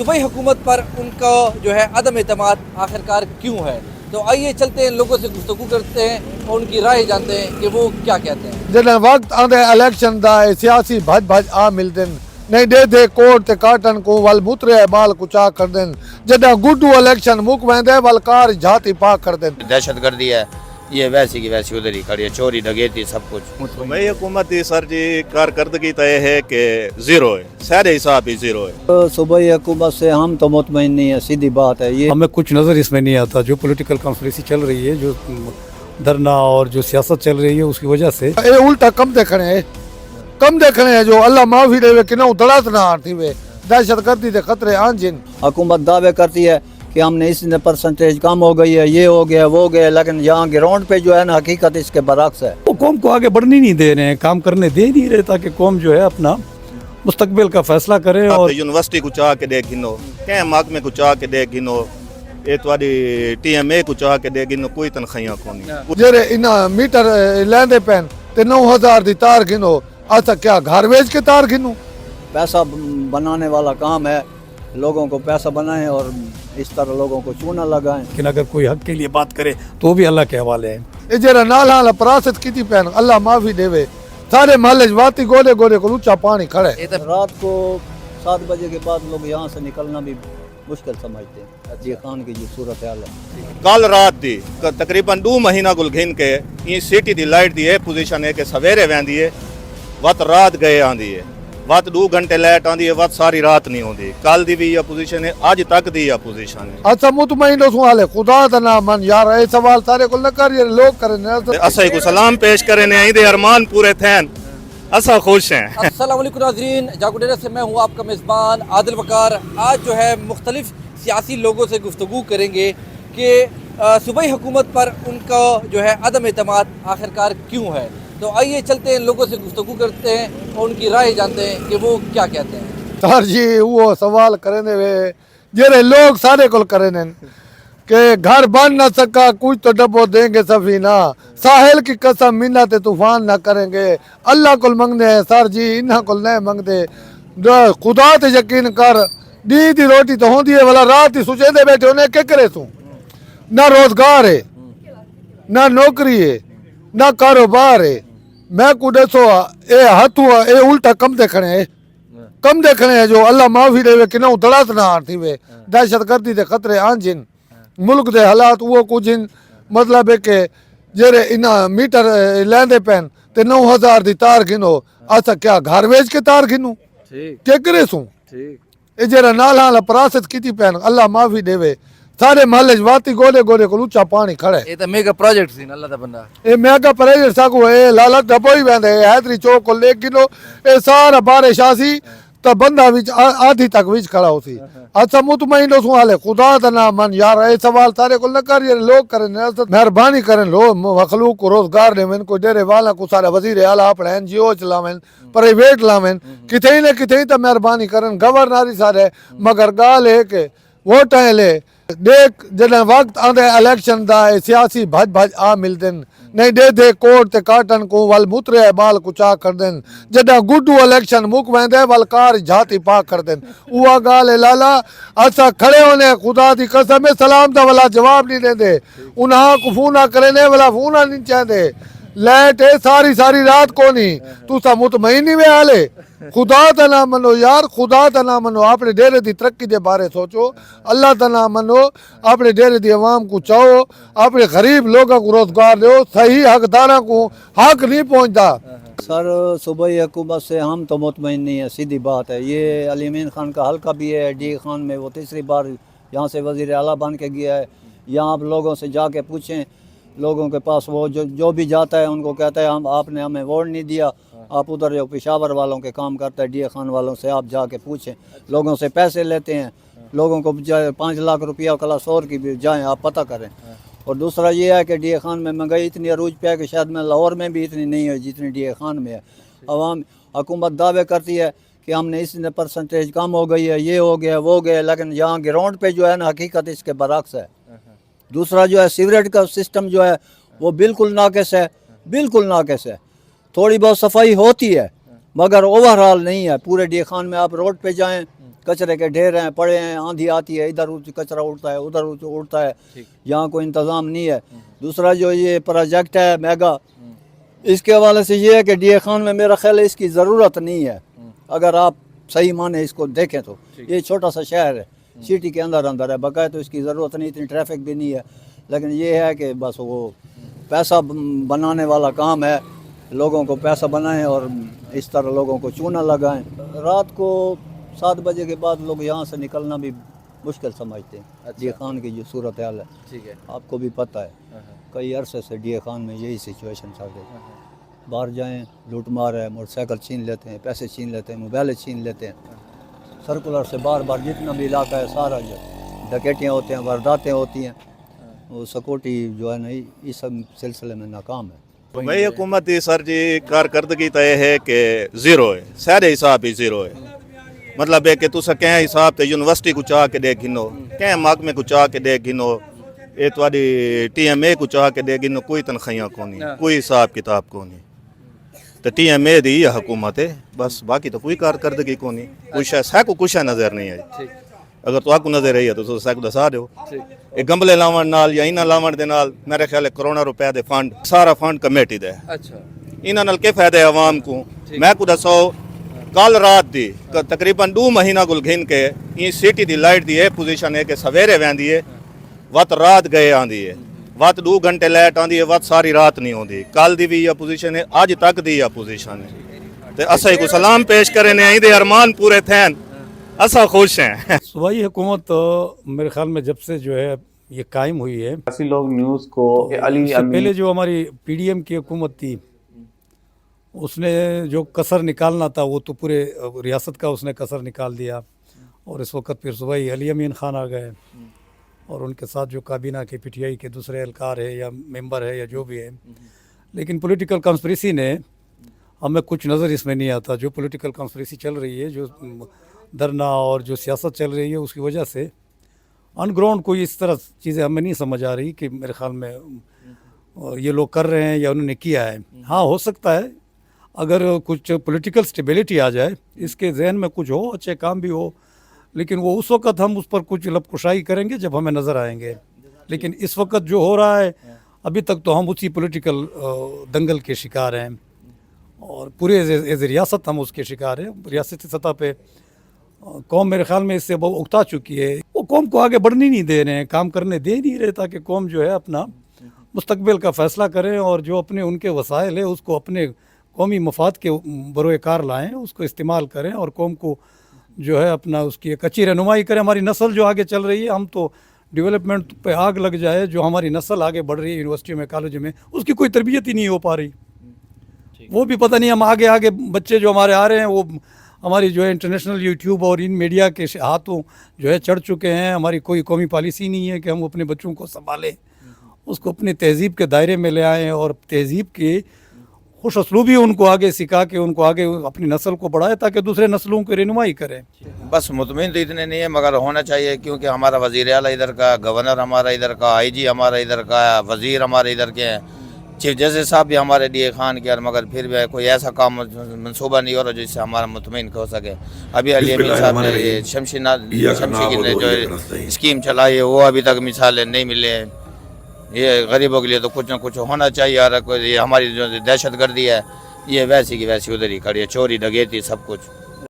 सूबाई हुकूमत पर उनका जो है अदम एतमाद आखिरकार क्यों है। तो आइए चलते हैं, लोगों से गुफ्तगू करते हैं और उनकी राय जानते हैं कि वो क्या कहते हैं। जॾहिं वक़्तु आंदे इलेक्शन दा सियासी भज भज आ मिलदन नहीं दे दे कोट ते काटन को वल मुतरे बाल कुचा कर देन। जॾहिं गुड्डू इलेक्शन मुक वेंदे वल कार झाती पा कर देन। दहशतगर्दी है, ये वैसी की वैसी उधर ही खड़ी है, चोरी डकैती सब कुछ। सूबाई हुकूमत की सर जी कारकर्दगी तो यह है कि जीरो है, सारे हिसाब ही जीरो है। तो सूबाई हुकूमत से हम तो मुतमईन नहीं है, सीधी बात है। ये हमें कुछ नज़र इसमें नहीं आता। जो पॉलिटिकल कॉन्स्पिरेसी चल रही है, जो धरना और जो सियासत चल रही है, उसकी वजह से ये उल्टा कम देखने है, कम देखने है। जो अल्लाह माफी देवे कि ना तड़ात ना आती वे दहशतगर्दी के खतरे आंजिन। हुकूमत दावे करती है कि हमने इसने परसेंटेज कम हो गई है, ये हो गया वो गया, लेकिन यहाँ ग्राउंड पे जो है ना हकीकत इसके बरक्स है। वो कौम को आगे बढ़ने नहीं दे रहे हैं, काम करने दे नहीं रहे, ताकि कौम जो है अपना मुस्तकबिल का फैसला करे। और यूनिवर्सिटी को चाह के दे गिनो, क्या महकमे को चाह के दे गिनो, ये तुम्हारी TMA को चाह के दे गिनो, कोई तनख्वाहियां कोनी। जेरे इना मीटर लेंदे पेन ते 9000 दी तार गिनो, अच्छा क्या घर वेच के तार गिनो। पैसा बनाने वाला काम है, लोगों को पैसा बनाएं और इस तरह लोगों को चूना लगाएं। लेकिन अगर कोई हक के लिए बात करे तो भी अल्लाह के हवाले है। ये जरा नाल हाल परासत की पेन अल्लाह माफी देवे। सारे महल्ले वाती गोले गोले को ऊंचा पानी खड़े। रात को 7 बजे के बाद लोग यहाँ से निकलना भी मुश्किल समझते हैं। जी खान की ये सूरत हाल है। कल रात दी तकरीबन 2 महीना गुल घिन के ये सिटी दी लाइट दी पोजीशन है कि सवेरे वेंदी है, वत रात गए आंदी है, वत 2 घंटे लाइट आंदी है, वत सारी रात नहीं होंदी। कल दी भी यह पोजीशन है, आज तक दी यह पोजीशन है। अच्छा मुतमईन हो हाले खुदा दा नाम मन यार ए सवाल सारे को न कर, ये लोग करने असा को सलाम पेश करे ने आई दे अरमान पूरे थैन, असा खुश हैं। अस्सलाम वालेकुम नाज़रीन, जागो डेरा से मैं हूँ आपका मेज़बान आदिल वकार। आज जो है मुख्तलिफ सियासी लोगों से गुफ्तगू करेंगे कि सूबाई हुकूमत पर उनका जो है अदम एतमाद आखिरकार क्यों है। तो आइए चलते हैं, लोगों से गुफ्तगू करते हैं और उनकी राय जानते हैं कि वो क्या कहते हैं। सर जी वो सवाल करने वे जेरे लोग सारे को करने के घर बन न सका कुछ तो डब्बो देंगे सफीना, साहिल की कसम मिन्नत तूफान ना करेंगे। अल्लाह को मंगने हैं सर जी, इन्हा को नहीं मंगते। खुदा ते यकीन कर, दी दी रोटी तो होंदी है वाला रात ही सुचे दे बैठे उन्हें क्या करे तू। ना रोजगार है, ना नौकरी है, ना कारोबार है। मैं को दसो ए हाथू ए उल्टा कम देखने है, कम देखने है। जो अल्लाह माफी देवे कि ना तड़ात ना आती वे दहशतगर्दी के खतरे आंजिन। मुल्क दे हालात वो कुछ मतलब है कि जेरे इना मीटर लेंदे पेन ते 9000 दी तार गिनो, अच्छा क्या घर वेच के तार गिनो क्या करे सू। ये जरा नाल हाल परासत की पेन अल्लाह माफी देवे। सारे महल्ले वाती गोले गोले को ऊंचा पानी खड़े। ये तो मेगा प्रोजेक्ट सी अल्लाह दा बंदा, ये मेगा प्रोजेक्ट साको ए लाला डबो ही वेंदे हैदरी चौक को ले गिनो, ए सारा बारिश आसी तो बंदा विच आधी तक विच खड़ा होसी। अच्छा मुतमईन हो हाले खुदा दा नाम मन यार ए सवाल सारे को न कर, ये लोग करने मेहरबानी करें लो मखलूक को रोजगार देवें, कोई डेरे वाला को सारा वजीर आला अपने NGO चलावें, प्राइवेट लावें, किथे न किथे तो मेहरबानी करें। गवर्नर सारे मगर गाल है कि वोट ले देख जॾहिं वक़्तु आंदे इलेक्शन दा सियासी भज भज आ मिलदन नहीं दे दे कोट ते काटन को वल मुतरे बाल कुचा कर देन। जॾहिं गुड्डू इलेक्शन मुक वेंदे वल कार झाती पा कर देन। उहा ॻाल्हि लाला असां खड़े होने खुदा दी कसम है सलाम दा वाला जवाब नहीं देंदे, उन्हां को फोन करे ने वाला फोन नहीं चाहते। लाइट है सारी सारी रात को नहीं, तुसा मुतमईन नहीं वे हाले। खुदा दा ना मनो यार, खुदा दा ना मनो, अपने डेरे की तरक्की के बारे सोचो। अल्लाह दा ना मनो, अपने डेरे की आवाम को चाहो, अपने गरीब लोगों को रोजगार दो। सही हकदारों को हक नहीं पहुँचता। सर सूबाई हुकूमत से हम तो मुतमईन नहीं है, सीधी बात है। ये अलीमीन खान का हल्का भी है, डी खान में वो तीसरी बार यहाँ से वज़ीर आला बन के गया है। यहाँ आप लोगों से जाके पूछें, लोगों के पास वो जो भी जाता है उनको कहता है हम आपने हमें वोट नहीं दिया। आप उधर जो पेशावर वालों के काम करता है, डी खान वालों से आप जाके पूछें, लोगों से पैसे लेते हैं, लोगों को 5 लाख रुपया क्लास और की भी जाएँ आप पता करें। और दूसरा ये है कि डी खान में महंगाई इतनी अरूज पे है कि शायद में लाहौर में भी इतनी नहीं है जितनी डी खान में है। अवाम हुकूमत दावे करती है कि हमने इसने परसेंटेज कम हो गई है, ये हो गया वो गया, लेकिन यहाँ ग्राउंड पे जो है ना हकीकत इसके बरक्स है। दूसरा जो है सीवरेज का सिस्टम जो है वो बिल्कुल नाकिस है, बिल्कुल नाकिस है। थोड़ी बहुत सफाई होती है मगर ओवरऑल नहीं है। पूरे डी खान में आप रोड पे जाएं, कचरे के ढेर हैं पड़े हैं, आंधी आती है इधर कचरा उड़ता है उधर उड़ता है, यहाँ कोई इंतज़ाम नहीं है। दूसरा जो ये प्रोजेक्ट है मेगा, इसके हवाले से ये है कि डीए खान में मेरा ख्याल है इसकी ज़रूरत नहीं है। अगर आप सही माने इसको देखें तो ये छोटा सा शहर है, सिटी के अंदर है, बकाया तो इसकी ज़रूरत नहीं, इतनी ट्रैफिक भी नहीं है। लेकिन ये है कि बस वो पैसा बनाने वाला काम है, लोगों को पैसा बनाएं और इस तरह लोगों को चूना लगाएं। रात को 7 बजे के बाद लोग यहाँ से निकलना भी मुश्किल समझते हैं। डीए खान की जो सूरत हाल है, ठीक है, आपको भी पता है, कई अरसे से डीए खान में यही सिचुएशन चल रही है। बाहर जाएं लूट मार है, मोटरसाइकिल छीन लेते हैं, पैसे छीन लेते हैं, मोबाइल छीन लेते हैं। सर्कुलर से बार बार जितना भी इलाका है सारा जो डकैतियाँ होते हैं, वारदातें होती हैं, वो सिक्योरिटी जो है ना इस सब सिलसिले में नाकाम है। भाई हुकूमती सर जी कारकर्दगी तो यह है कि ज़ीरो है, सारे हिसाब ही ज़ीरो है। मतलब है कि तुस कें हिसाब से यूनिवर्सिटी को चाह के दे गिनो, कें महकमे को चाह के दे गिनो, ये तुहाडी TMA को चाह के दे गिनो, कोई तनख्वाहियाँ कोनी, कोई हिसाब किताब कोनी। तो TMA दी यह हुकूमत है बस, बाकी तो कोई कारकर्दगी कोनी, कुछ है सैको कुछ है नज़र नहीं आई। अगर तो आपको नज़र आई है तो सैको दसा दो। ये गमले लावन नाल या इन्हां लावन दे नाल मेरे ख्याल है करोड़ों रुपए दे फंड, सारा फंड कमेटी दे। अच्छा, इन्हां नाल के फायदा है आवाम को? मैं को दसो कल रात दी तकरीबन 2 महीना गुल घिन के ये सिटी दी लाइट दी है पोजीशन है कि सवेरे वैंदी है, वत रात गए आंदी है, वत 2 घंटे लाइट आंदी है, वत सारी रात नहीं होंदी। कल दी भी यह पोजीशन है, आज तक दी यह पोजीशन है। ते असा को सलाम पेश करे ने इहदे अरमान पूरे थैन, असा खुश हैं। सूबाई हुकूमत मेरे ख्याल में जब से जो है ये कायम हुई है, काफी लोग न्यूज़ को अली उससे पहले जो हमारी PDM की हुकूमत थी उसने जो कसर निकालना था वो तो पूरे रियासत का उसने कसर निकाल दिया। और इस वक्त फिर सूबाई अली अमीन खान आ गए और उनके साथ जो काबीना के PTI के दूसरे एहलकार है या मेंबर है या जो भी है। लेकिन पॉलिटिकल कॉन्स्पिरेसी ने हमें कुछ नज़र इसमें नहीं आता। जो पॉलिटिकल कॉन्स्पिरेसी चल रही है, जो धरना और जो सियासत चल रही है, उसकी वजह से अनग्राउंड कोई इस तरह चीज़ें हमें नहीं समझ आ रही कि मेरे ख्याल में ये लोग कर रहे हैं या उन्होंने किया है। हाँ, हो सकता है अगर कुछ पॉलिटिकल स्टेबिलिटी आ जाए, इसके जहन में कुछ हो, अच्छे काम भी हो, लेकिन वो उस वक्त हम उस पर कुछ लपकुशाई करेंगे जब हमें नज़र आएंगे। लेकिन इस वक्त जो हो रहा है अभी तक तो हम उसी पॉलिटिकल दंगल के शिकार हैं और पूरे एज रियासत हम उसके शिकार हैं। रियासती सतह पे कौम मेरे ख्याल में इससे बहुत उकता चुकी है। वो कौम को आगे बढ़ने नहीं दे रहे हैं, काम करने दे नहीं रहे, ताकि कौम जो है अपना मुस्तकबिल का फ़ैसला करें और जो अपने उनके वसाइल है उसको अपने कौमी मफाद के बरोए कार लाएँ, उसको इस्तेमाल करें और कौम को जो है अपना उसकी एक अच्छी रहनुमाई करें। हमारी नस्ल जो आगे चल रही है, हम तो डेवलपमेंट पे आग लग जाए, जो हमारी नस्ल आगे बढ़ रही है यूनिवर्सिटी में कॉलेज में, उसकी कोई तरबियत ही नहीं हो पा रही। वो भी पता नहीं हम आगे आगे बच्चे जो हमारे आ रहे हैं वो हमारी जो है इंटरनेशनल यूट्यूब और इन मीडिया के हाथों जो है चढ़ चुके हैं। हमारी कोई कौमी पॉलिसी नहीं है कि हम अपने बच्चों को संभालें, उसको अपनी तहज़ीब के दायरे में ले आएँ और तहज़ीब की खुश असलूबी उनको आगे सिखा के उनको आगे अपनी नस्ल को बढ़ाए ताकि दूसरे नस्लों की रहनुमाई करें। बस मुतमिन तो इतने नहीं है, मगर होना चाहिए, क्योंकि हमारा वज़ीर आला इधर का, गवर्नर हमारा इधर का, IG हमारा इधर का, वज़ीर हमारे इधर के हैं, चीफ जस्टिस साहब भी हमारे डीए खान के, मगर फिर भी कोई ऐसा काम मनसूबा नहीं हो रहा जिससे हमारा मुतमिन हो सके। अभी अली अमीन साहब ने शमशी की ने जो स्कीम चलाई है वो अभी तक मिसालें नहीं मिले हैं। ये गरीबों के लिए तो कुछ ना कुछ होना चाहिए। और कोई हमारी जो दहशत गर्दी है ये वैसी की वैसी उधर ही खड़ी है, चोरी डकैती सब कुछ।